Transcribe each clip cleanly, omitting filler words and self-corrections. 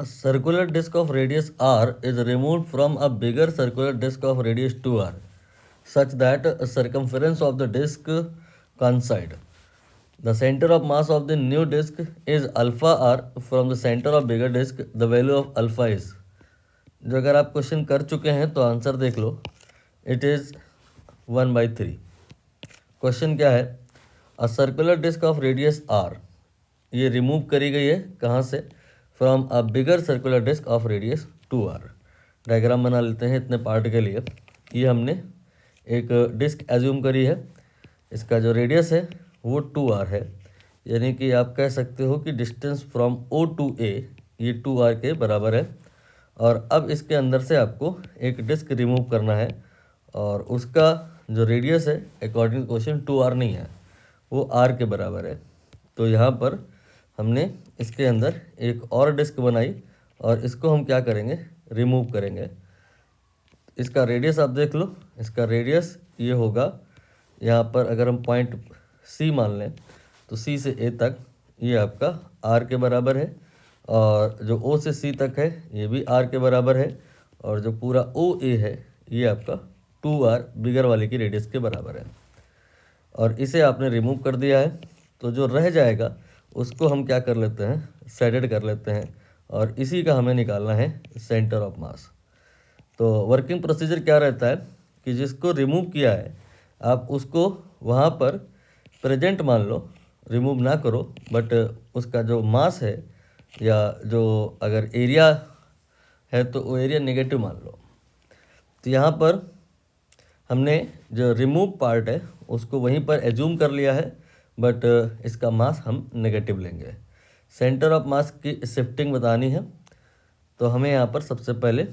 A circular disk of radius r is removed from a bigger circular disk of radius 2r such that a circumference of the disk coincide. The center of mass of the new disk is alpha r. From the center of bigger disk, the value of alpha is. जो अगर आप question कर चुके हैं तो answer देख लो. It is 1/3. Question क्या है? A circular disc of radius r, ये रिमूव करी गई है कहाँ से? From a bigger circular disc of radius 2r. Diagram बना लेते हैं इतने पार्ट के लिए. ये हमने एक डिस्क एज्यूम करी है, इसका जो रेडियस है वो 2r है, यानी कि आप कह सकते हो कि distance from O to A ये 2r के बराबर है. और अब इसके अंदर से आपको एक डिस्क रिमूव करना है और उसका जो रेडियस है अकॉर्डिंग टू क्वेश्चन 2r नहीं है, वो r के बराबर है. तो यहाँ पर हमने इसके अंदर एक और डिस्क बनाई और इसको हम क्या करेंगे? रिमूव करेंगे. इसका रेडियस आप देख लो. इसका रेडियस ये होगा, यहाँ पर अगर हम पॉइंट C मान लें तो C से A तक ये आपका r के बराबर है, और जो O से C तक है ये भी r के बराबर है, और जो पूरा OA है ये आपका 2r बिगर वाले की रेडियस के बराबर है. और इसे आपने रिमूव कर दिया है, तो जो रह जाएगा उसको हम क्या कर लेते हैं? सेडेड कर लेते हैं, और इसी का हमें निकालना है सेंटर ऑफ मास. तो वर्किंग प्रोसीजर क्या रहता है कि जिसको रिमूव किया है आप उसको वहाँ पर प्रेजेंट मान लो, रिमूव ना करो, बट उसका जो मास है या जो अगर एरिया है तो वो एरिया नेगेटिव मान लो. तो यहाँ पर हमने जो रिमूव पार्ट है उसको वहीं पर एज्यूम कर लिया है, बट इसका मास हम नेगेटिव लेंगे. सेंटर ऑफ मास की शिफ्टिंग बतानी है, तो हमें यहाँ पर सबसे पहले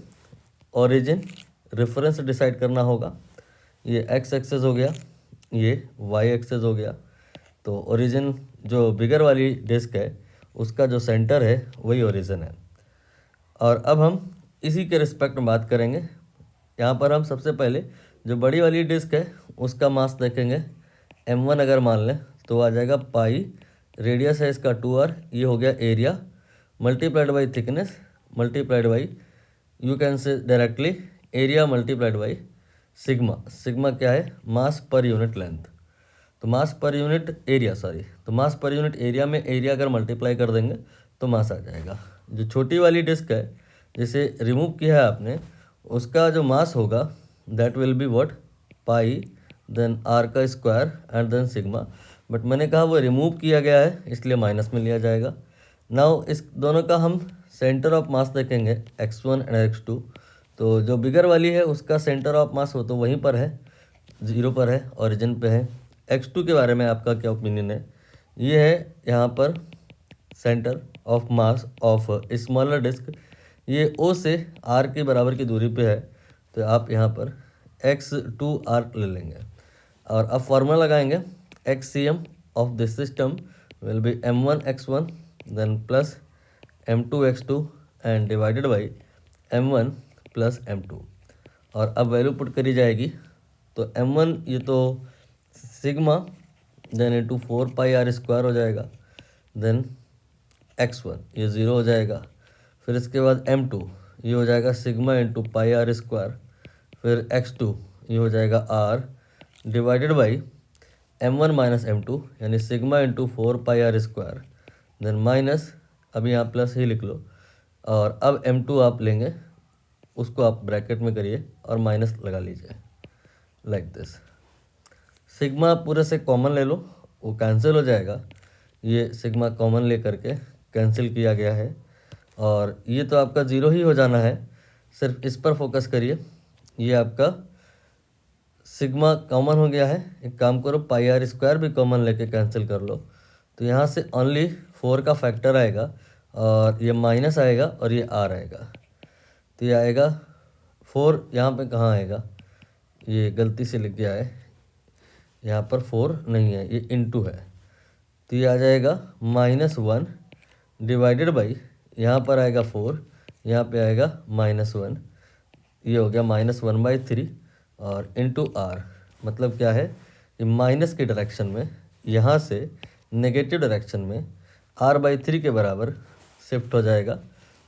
ओरिजिन रेफरेंस डिसाइड करना होगा. ये एक्स एक्सेस हो गया, ये वाई एक्सेस हो गया. तो ओरिजिन जो बिगर वाली डिस्क है उसका जो सेंटर है वही ओरिजिन है. और अब हम इसी के रिस्पेक्ट में बात करेंगे. यहाँ पर हम सबसे पहले जो बड़ी वाली डिस्क है उसका मास देखेंगे. m1 अगर मान लें तो आ जाएगा पाई, रेडियस है इसका 2r, ये हो गया area, multiplied by thickness multiplied by, you can say directly area multiplied by sigma. Sigma क्या है? मास पर यूनिट लेंथ. तो मास पर यूनिट एरिया, तो मास पर यूनिट एरिया में एरिया अगर मल्टीप्लाई कर देंगे तो मास आ जाएगा. जो छोटी वाली डिस्क है जिसे रिमूव किया है आपने, उसका जो मास होगा that will be what? Pi, then r का square and then sigma. But मैंने कहा वो रिमूव किया गया है इसलिए माइनस में लिया जाएगा. नाउ इस दोनों का हम सेंटर ऑफ मास देखेंगे x1 एंड x2. तो जो बिगर वाली है उसका सेंटर ऑफ मास हो तो वहीं पर है, 0 पर है, ओरिजिन पे है. x2 के बारे में आपका क्या ओपिनियन है? ये है यहाँ पर centre of mass of smaller disc. ये O से R के बराबर की दूरी पे है, तो आप यहाँ पर x2r ले लेंगे. और अब फार्मूला लगाएंगे. XCM of this system will be m1 x1 then plus m2 x2 and divided by m1 plus m2. और अब वैल्यू पुट करी जाएगी. तो m1 ये तो सिग्मा, देन इंटू 4 पाई r स्क्वायर हो जाएगा, देन x1 ये 0 हो जाएगा. फिर इसके बाद m2 ये हो जाएगा sigma into pi r square, फिर x2 ये हो जाएगा r divided by m1 minus m2 यानी सिग्मा इंटू 4 पाई r स्क्वायर, देन माइनस, अभी यहाँ प्लस ही लिख लो. और अब m2 आप लेंगे, उसको आप ब्रैकेट में करिए और माइनस लगा लीजिए लाइक दिस. सिग्मा पूरे से कॉमन ले लो, वो कैंसिल हो जाएगा. ये सिग्मा कॉमन ले करके कैंसिल किया गया है, और ये तो आपका 0 ही हो जाना है. सिर्फ इस पर फोकस करिए. ये आपका सिग्मा कॉमन हो गया है. एक काम करो, पाई r स्क्वायर भी कॉमन लेके कैंसिल कर लो. तो यहाँ से ओनली 4 का फैक्टर आएगा, और ये माइनस आएगा और ये r आएगा. तो ये आएगा 4, यहाँ पे कहाँ आएगा? ये गलती से लिख गया है, यहाँ पर 4 नहीं है, ये इंटू है. तो ये आ जाएगा -1 डिवाइडेड बाई, यहाँ पर आएगा 4, यहाँ पे आएगा -1, ये हो गया -1/3, और इंटू r. मतलब क्या है? ये माइनस की डायरेक्शन में, यहाँ से नेगेटिव डायरेक्शन में r/3 के बराबर शिफ्ट हो जाएगा.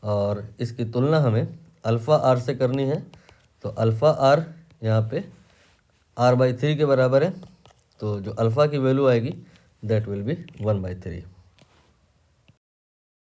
और इसकी तुलना हमें अल्फ़ा आर से करनी है। तो अल्फ़ा आर यहाँ पे r/3 के बराबर है, तो जो अल्फ़ा की वैल्यू आएगी दैट विल बी 1/3।